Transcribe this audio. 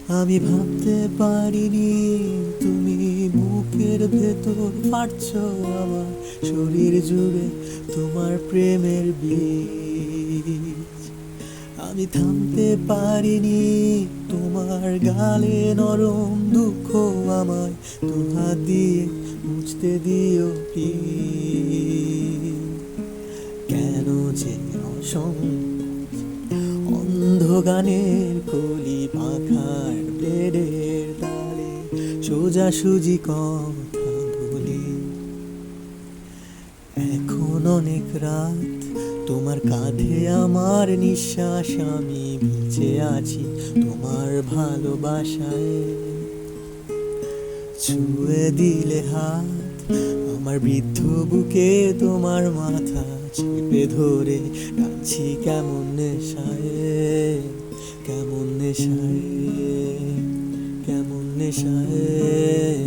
আমি ভাবতে পারিনি তুমি বুকের ভেতর ফাটছো আমার শরীর জুড়ে তোমার প্রেমের বীজ। আমি থামতে পারিনি তোমার গালে নরম দুঃখ আমায় দুহাত দিয়ে মুছতে দিও প্লিজ। কেন যে অসংকোচ অন্ধ গানের কলি পাখার ব্লেডের তালে সোজাসুজি কথা বলি। এখন অনেক রাত, তোমার কাঁধে আমার নিঃশ্বাস, আমি ভিজে আছি তোমার ভালোবাসায়। ছুঁয়ে দিলে হাত আমার বৃদ্ধ বুকে, তোমার মাথা চেপে ধরে কাঁদছি কেমন নেশায়, কেমন নেশায়, কেমন নেশায়।